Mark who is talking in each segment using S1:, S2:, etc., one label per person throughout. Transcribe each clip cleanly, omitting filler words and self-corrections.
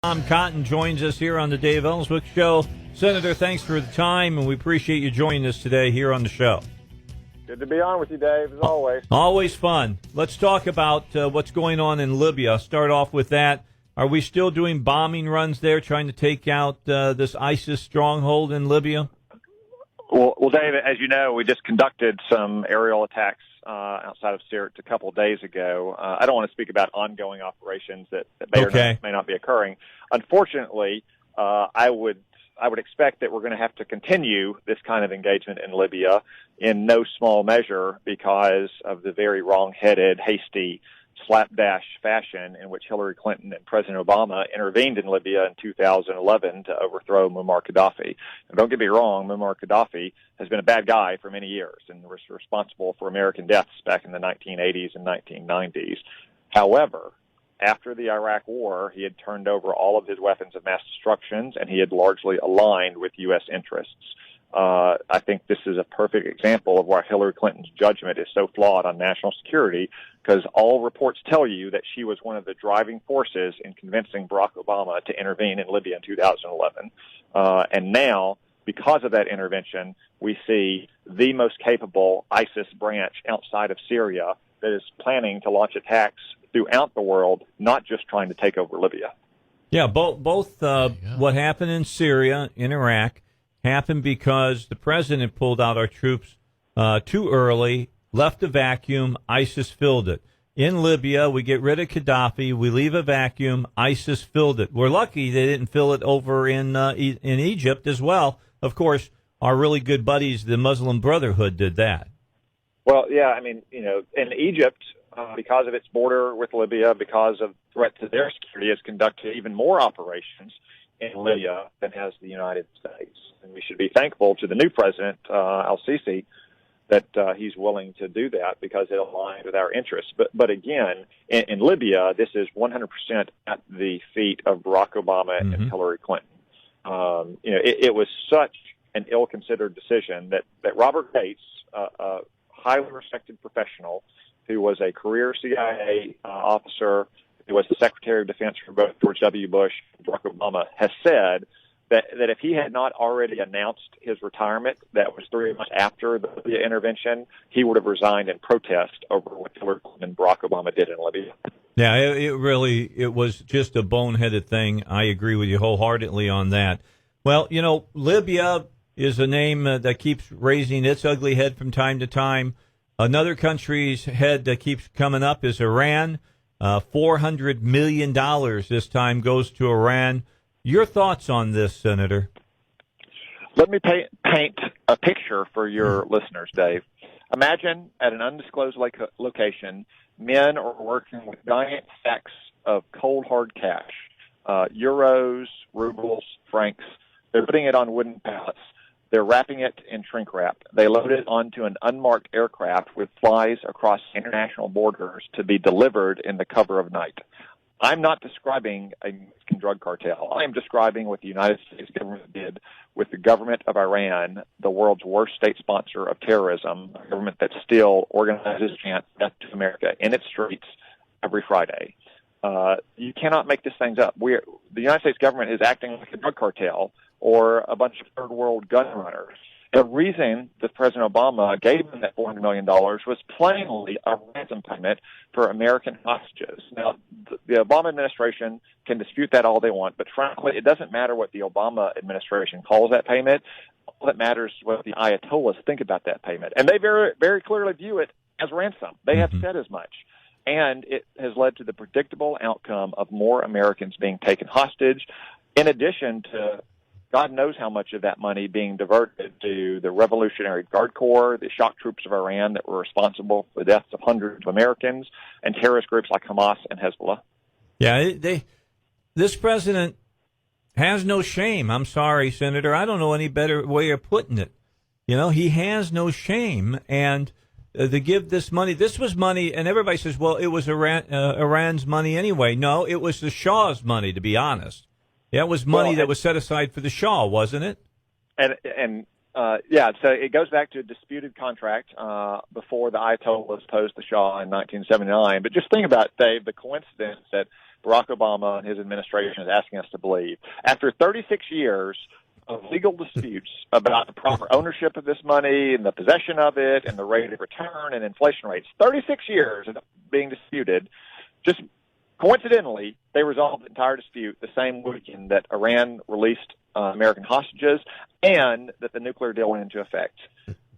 S1: Tom Cotton joins us here on the Dave Elswick Show. Senator, thanks for the time, and we appreciate you joining us today here on the show.
S2: Good to be on with you, Dave, as always.
S1: Always fun. Let's talk about what's going on in Libya. Start off with that. Are we still doing bombing runs there, trying to take out this ISIS stronghold in Libya?
S2: Well, Dave, as you know, we just conducted some aerial attacks outside of Sirte a couple of days ago. I don't want to speak about ongoing operations that may or may not be occurring. Unfortunately, I would expect that we're going to have to continue this kind of engagement in Libya in no small measure because of the very wrong-headed, hasty, slapdash fashion in which Hillary Clinton and President Obama intervened in Libya in 2011 to overthrow Muammar Gaddafi. And don't get me wrong, Muammar Gaddafi has been a bad guy for many years and was responsible for American deaths back in the 1980s and 1990s. However, after the Iraq War, he had turned over all of his weapons of mass destruction, and he had largely aligned with U.S. interests. I think this is a perfect example of why Hillary Clinton's judgment is so flawed on national security, because all reports tell you that she was one of the driving forces in convincing Barack Obama to intervene in Libya in 2011. And now, because of that intervention, we see the most capable ISIS branch outside of Syria that is planning to launch attacks throughout the world, not just trying to take over Libya.
S1: Yeah, both what happened in Syria, in Iraq, happened because the president pulled out our troops too early, left a vacuum, ISIS filled it. In Libya, we get rid of Gaddafi, we leave a vacuum, ISIS filled it. We're lucky they didn't fill it over in Egypt as well. Of course, our really good buddies, the Muslim Brotherhood, did that.
S2: Well, yeah, I mean, in Egypt, because of its border with Libya, because of threat to their security, has conducted even more operations in Libya than has the United States. And we should be thankful to the new president, Al-Sisi, that he's willing to do that because it aligns with our interests. But again, in Libya, this is 100% at the feet of Barack Obama and Hillary Clinton. It was such an ill-considered decision that Robert Gates, a highly respected professional who was a career CIA officer, who was the Secretary of Defense for both George W. Bush and Barack Obama, has said that if he had not already announced his retirement, that was 3 months after the Libya intervention, he would have resigned in protest over what Hillary Clinton and Barack Obama did in Libya.
S1: Yeah, it was just a boneheaded thing. I agree with you wholeheartedly on that. Well, Libya is a name that keeps raising its ugly head from time to time. Another country's head that keeps coming up is Iran. $400 million this time goes to Iran. Your thoughts on this, Senator?
S2: Let me paint a picture for your listeners, Dave. Imagine at an undisclosed location, men are working with giant stacks of cold, hard cash, euros, rubles, francs. They're putting it on wooden pallets. They're wrapping it in shrink wrap. They load it onto an unmarked aircraft which flies across international borders to be delivered in the cover of night. I'm not describing a Mexican drug cartel. I am describing what the United States government did with the government of Iran, the world's worst state sponsor of terrorism, a government that still organizes death to America in its streets every Friday. You cannot make these things up. The United States government is acting like a drug cartel or a bunch of third world gun runners. The reason that President Obama gave them that $400 million was plainly a ransom payment for American hostages. Now, the Obama administration can dispute that all they want, but frankly, it doesn't matter what the Obama administration calls that payment. All that matters is what the Ayatollahs think about that payment. And they very, very clearly view it as ransom. They have said as much. And it has led to the predictable outcome of more Americans being taken hostage, in addition to God knows how much of that money being diverted to the Revolutionary Guard Corps, the shock troops of Iran that were responsible for the deaths of hundreds of Americans, and terrorist groups like Hamas and Hezbollah.
S1: Yeah, this president has no shame. I'm sorry, Senator. I don't know any better way of putting it. He has no shame. And to give this was money, and everybody says, well, it was Iran's money anyway. No, it was the Shah's money, to be honest. That was money that was set aside for the Shah, wasn't it?
S2: And so it goes back to a disputed contract before the Ayatollahs posed the Shah in 1979. But just think about, Dave, the coincidence that Barack Obama and his administration is asking us to believe. After 36 years of legal disputes about the proper ownership of this money and the possession of it and the rate of return and inflation rates, 36 years of being disputed, just coincidentally, they resolved the entire dispute the same weekend that Iran released American hostages and that the nuclear deal went into effect.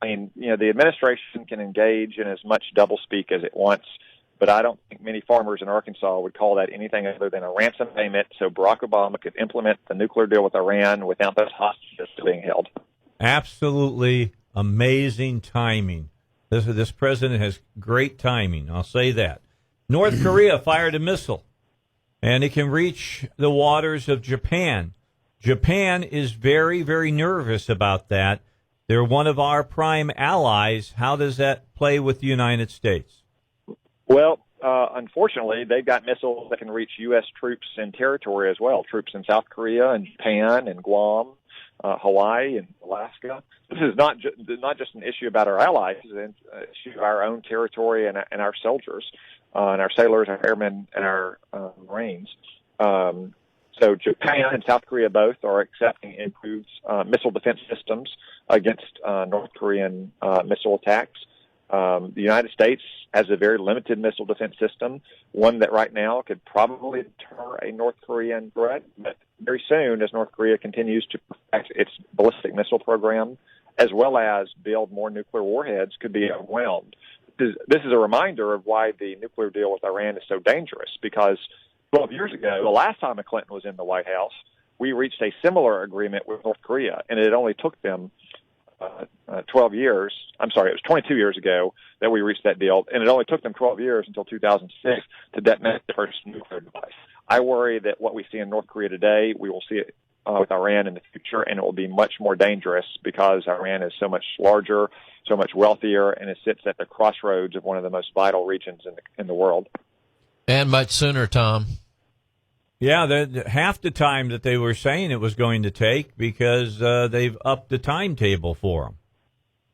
S2: I mean, the administration can engage in as much doublespeak as it wants, but I don't think many farmers in Arkansas would call that anything other than a ransom payment so Barack Obama could implement the nuclear deal with Iran without those hostages still being held.
S1: Absolutely amazing timing. This president has great timing, I'll say that. North Korea fired a missile, and it can reach the waters of Japan. Japan is very, very nervous about that. They're one of our prime allies. How does that play with the United States?
S2: Well, unfortunately, they've got missiles that can reach U.S. troops in territory as well, troops in South Korea and Japan and Guam, Hawaii and Alaska. This is not just an issue about our allies. It's an issue of our own territory and our soldiers, and our sailors, our airmen, and our Marines. So Japan and South Korea both are accepting improved missile defense systems against North Korean missile attacks. The United States has a very limited missile defense system, one that right now could probably deter a North Korean threat. But very soon, as North Korea continues to perfect its ballistic missile program, as well as build more nuclear warheads, could be overwhelmed. This is a reminder of why the nuclear deal with Iran is so dangerous, because 12 years ago, the last time Clinton was in the White House, we reached a similar agreement with North Korea, and it only took them 12 years. I'm sorry, it was 22 years ago that we reached that deal, and it only took them 12 years until 2006 to detonate the first nuclear device. I worry that what we see in North Korea today, we will see it with Iran in the future, and it will be much more dangerous because Iran is so much larger, so much wealthier, and it sits at the crossroads of one of the most vital regions in the world.
S3: And much sooner, Tom.
S1: Yeah, half the time that they were saying it was going to take, because they've upped the timetable for them.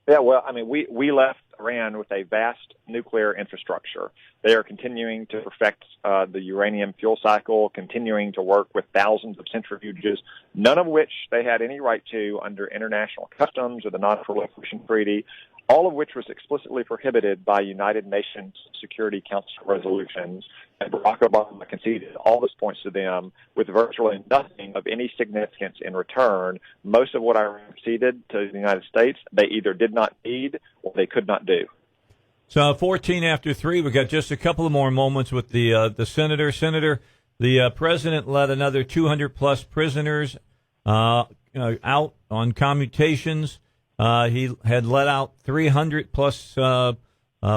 S2: Yeah, well, I mean, we left Iran with a vast nuclear infrastructure. They are continuing to perfect the uranium fuel cycle, continuing to work with thousands of centrifuges, none of which they had any right to under international customs or the Non-Proliferation Treaty, all of which was explicitly prohibited by United Nations Security Council resolutions. And Barack Obama conceded all this points to them with virtually nothing of any significance in return. Most of what Iran conceded to the United States, they either did not need or they could not do.
S1: So 14 after 3, we got just a couple of more moments with the senator. Senator, the president let another 200-plus prisoners out on commutations. He had let out 300-plus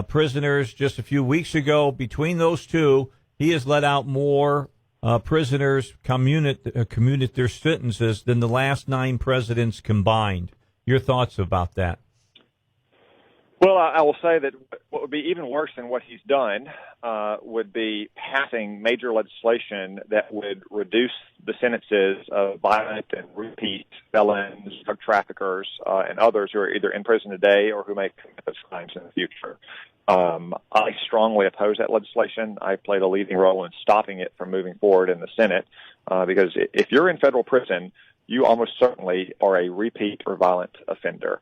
S1: prisoners just a few weeks ago. Between those two, he has let out more prisoners commuted their sentences than the last 9 presidents combined. Your thoughts about that?
S2: Well, I will say that what would be even worse than what he's done would be passing major legislation that would reduce the sentences of violent and repeat felons, drug traffickers, and others who are either in prison today or who may commit those crimes in the future. I strongly oppose that legislation. I played a leading role in stopping it from moving forward in the Senate because if you're in federal prison, you almost certainly are a repeat or violent offender.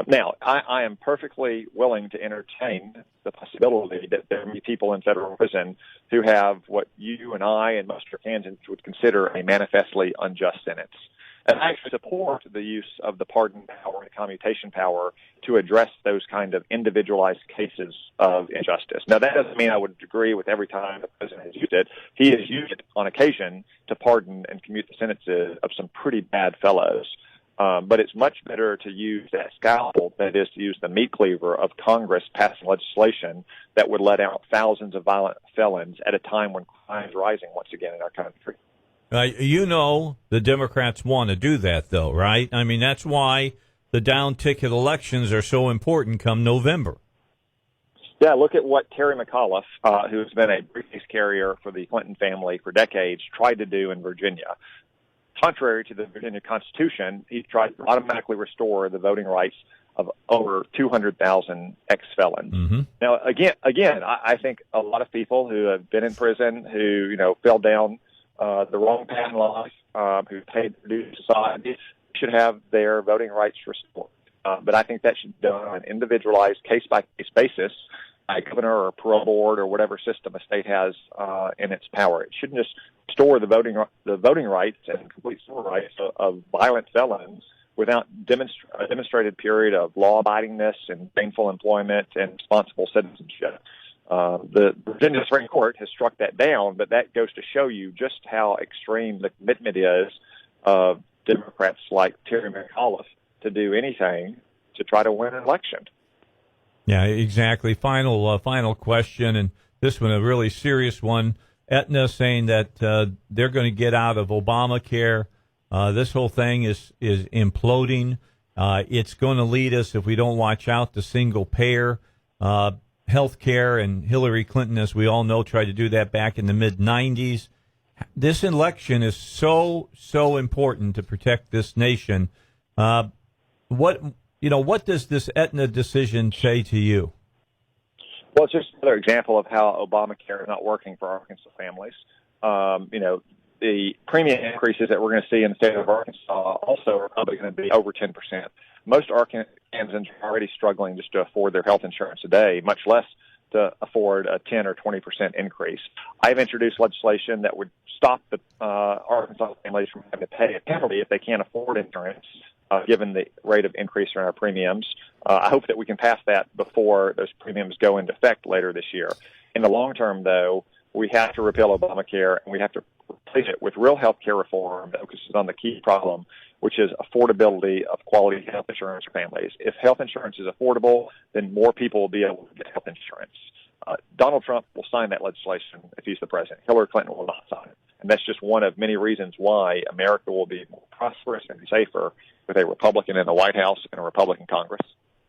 S2: Now, I am perfectly willing to entertain the possibility that there may be people in federal prison who have what you and I and most Arkansans would consider a manifestly unjust sentence. And I actually support the use of the pardon power and commutation power to address those kind of individualized cases of injustice. Now, that doesn't mean I would agree with every time the president has used it. He has used it on occasion to pardon and commute the sentences of some pretty bad fellows. But it's much better to use that scalpel, that is, to use the meat cleaver of Congress passing legislation that would let out thousands of violent felons at a time when crime is rising once again in our country.
S1: The Democrats want to do that, though, right? I mean, that's why the down-ticket elections are so important come November.
S2: Yeah, look at what Terry McAuliffe, who has been a briefcase carrier for the Clinton family for decades, tried to do in Virginia. Contrary to the Virginia Constitution, he tried to automatically restore the voting rights of over 200,000 ex-felons.
S1: Mm-hmm.
S2: Now, again, I think a lot of people who have been in prison, who fell down the wrong path in life, who paid their dues to society, should have their voting rights restored. But I think that should be done on an individualized, case-by-case basis by a governor or a parole board or whatever system a state has in its power. It shouldn't just restore the voting rights and complete civil rights of violent felons without a demonstrated period of law-abidingness and gainful employment and responsible citizenship. The Virginia Supreme Court has struck that down, but that goes to show you just how extreme the commitment is of Democrats like Terry McAuliffe to do anything to try to win an election.
S1: Yeah, exactly. Final question, and this one a really serious one. Aetna saying that they're going to get out of Obamacare. This whole thing is imploding. It's going to lead us, if we don't watch out, to single payer health care. And Hillary Clinton, as we all know, tried to do that back in the mid-'90s. This election is so important to protect this nation. What does this Aetna decision say to you?
S2: Well, it's just another example of how Obamacare is not working for Arkansas families. The premium increases that we're going to see in the state of Arkansas also are probably going to be over 10%. Most Arkansans are already struggling just to afford their health insurance today, much less to afford a 10 or 20% increase. I've introduced legislation that would stop the Arkansas families from having to pay a penalty if they can't afford insurance, given the rate of increase in our premiums. I hope that we can pass that before those premiums go into effect later this year. In the long term, though, we have to repeal Obamacare, and we have to replace it with real health care reform that focuses on the key problem, which is affordability of quality health insurance for families. If health insurance is affordable, then more people will be able to get health insurance. Donald Trump will sign that legislation if he's the president. Hillary Clinton will not sign it. And that's just one of many reasons why America will be more prosperous and safer with a Republican in the White House and a Republican Congress.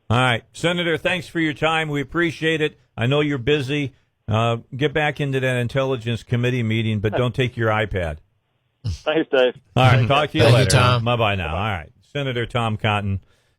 S1: All right. Senator, thanks for your time. We appreciate it. I know you're busy. Get back into that Intelligence Committee meeting, but don't take your iPad.
S2: Thanks, Dave.
S1: All right. Talk to you
S3: Thank
S1: later.
S3: you, Tom.
S1: Bye-bye now. All right. Senator Tom Cotton.